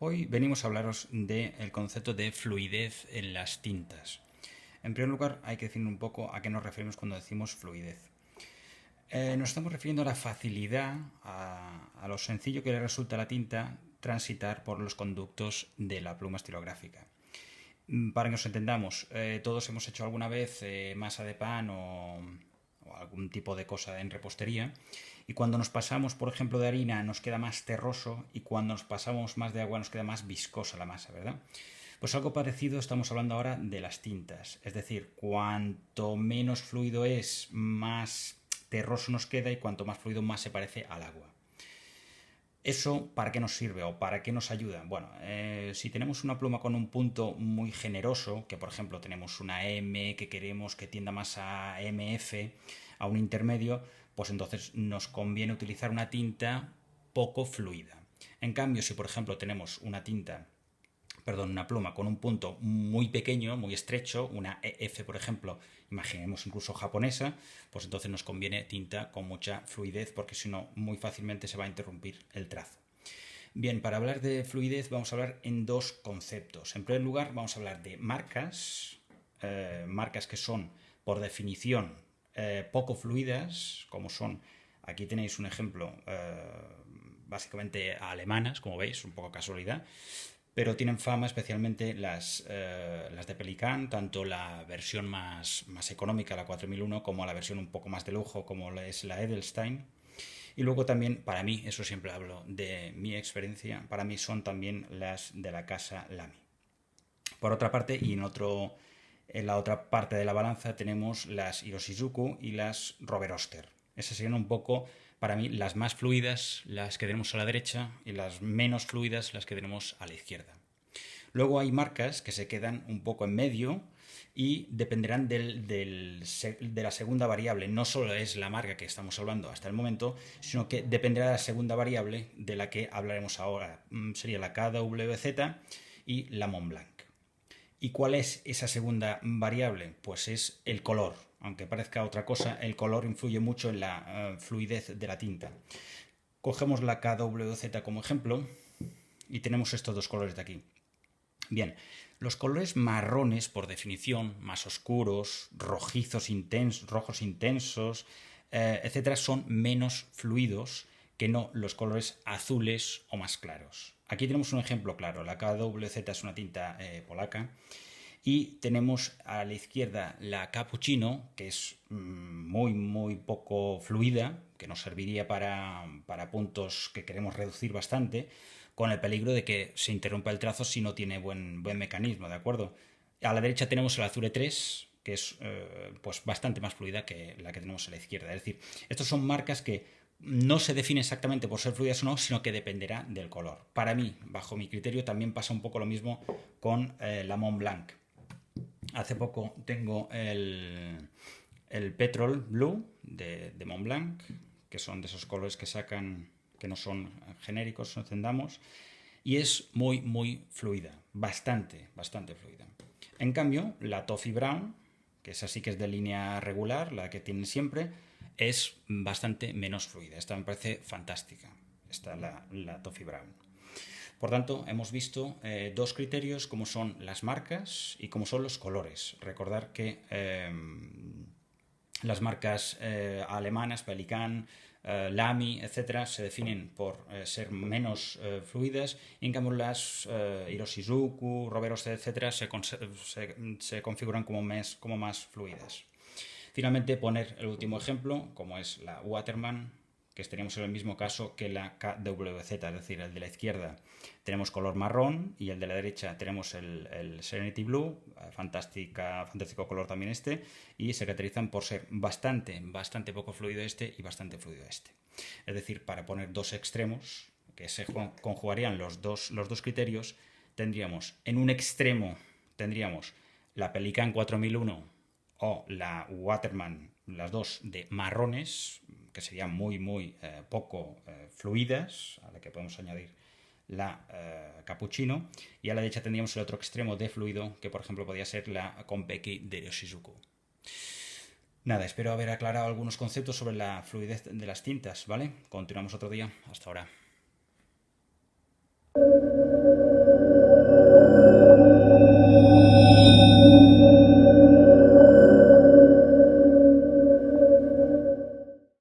Hoy venimos a hablaros del concepto de fluidez en las tintas. En primer lugar, hay que decir un poco a qué nos referimos cuando decimos fluidez. Nos estamos refiriendo a la facilidad, a lo sencillo que le resulta a la tinta transitar por los conductos de la pluma estilográfica. Para que nos entendamos, todos hemos hecho alguna vez masa de pan o algún tipo de cosa en repostería, y cuando nos pasamos, por ejemplo, de harina nos queda más terroso, y cuando nos pasamos más de agua nos queda más viscosa la masa, ¿verdad? Pues algo parecido estamos hablando ahora de las tintas. Es decir, cuanto menos fluido es, más terroso nos queda, y cuanto más fluido, más se parece al agua. ¿Eso para qué nos sirve o para qué nos ayuda? Bueno, si tenemos una pluma con un punto muy generoso, que por ejemplo tenemos una M que queremos que tienda más a MF, a un intermedio, pues entonces nos conviene utilizar una tinta poco fluida. En cambio, si por ejemplo tenemos una pluma con un punto muy pequeño, muy estrecho, una EF por ejemplo, imaginemos incluso japonesa, pues entonces nos conviene tinta con mucha fluidez, porque si no muy fácilmente se va a interrumpir el trazo. Bien, para hablar de fluidez vamos a hablar en dos conceptos. En primer lugar vamos a hablar de marcas, marcas que son por definición poco fluidas, como son, aquí tenéis un ejemplo, básicamente alemanas, como veis, un poco casualidad, pero tienen fama especialmente las de Pelican, tanto la versión más económica, la 4001, como la versión un poco más de lujo, como es la Edelstein. Y luego también, para mí, eso siempre hablo de mi experiencia, para mí son también las de la casa Lamy. Por otra parte, en la otra parte de la balanza tenemos las Iroshizuku y las Robert Oster. Esas serían un poco, para mí, las más fluidas, las que tenemos a la derecha, y las menos fluidas, las que tenemos a la izquierda. Luego hay marcas que se quedan un poco en medio y dependerán de la segunda variable. No solo es la marca que estamos hablando hasta el momento, sino que dependerá de la segunda variable de la que hablaremos ahora. Sería la KWZ y la Montblanc. ¿Y cuál es esa segunda variable? Pues es el color. Aunque parezca otra cosa, el color influye mucho en la fluidez de la tinta. Cogemos la KWZ como ejemplo y tenemos estos dos colores de aquí. Bien, los colores marrones, por definición, más oscuros, rojos intensos, etcétera, son menos fluidos que no los colores azules o más claros. Aquí tenemos un ejemplo claro. La KWZ es una tinta polaca, y tenemos a la izquierda la Cappuccino, que es muy poco fluida, que nos serviría para puntos que queremos reducir bastante, con el peligro de que se interrumpa el trazo si no tiene buen mecanismo, ¿de acuerdo? A la derecha tenemos el Azure 3, que es pues bastante más fluida que la que tenemos a la izquierda. Es decir, estos son marcas que no se define exactamente por ser fluidas o no, sino que dependerá del color. Para mí, bajo mi criterio, también pasa un poco lo mismo con la Montblanc. Hace poco tengo el Petrol Blue de Montblanc, que son de esos colores que sacan, que no son genéricos, no encendamos, y es muy fluida, bastante fluida. En cambio, la Toffee Brown, que es así, que es de línea regular, la que tienen siempre, es bastante menos fluida. Esta me parece fantástica, esta la Toffee Brown. Por tanto, hemos visto dos criterios, como son las marcas y como son los colores. Recordar que las marcas alemanas, Pelican, Lamy, etcétera, se definen por ser menos fluidas, y en cambio las Iroshizuku, Robert Oster, etcétera, se configuran como más fluidas. Finalmente, poner el último ejemplo, como es la Waterman, que estaríamos en el mismo caso que la KWZ, es decir, el de la izquierda tenemos color marrón y el de la derecha tenemos el Serenity Blue, fantástico color también este, y se caracterizan por ser bastante poco fluido este y bastante fluido este. Es decir, para poner dos extremos que se conjugarían los dos criterios, tendríamos en un extremo tendríamos la Pelican 4001 o la Waterman, las dos de marrones, que serían muy poco fluidas, a la que podemos añadir la Cappuccino, y a la derecha tendríamos el otro extremo de fluido, que por ejemplo podría ser la Konpeki de Iroshizuku. Nada, espero haber aclarado algunos conceptos sobre la fluidez de las tintas, ¿vale? Continuamos otro día. Hasta ahora.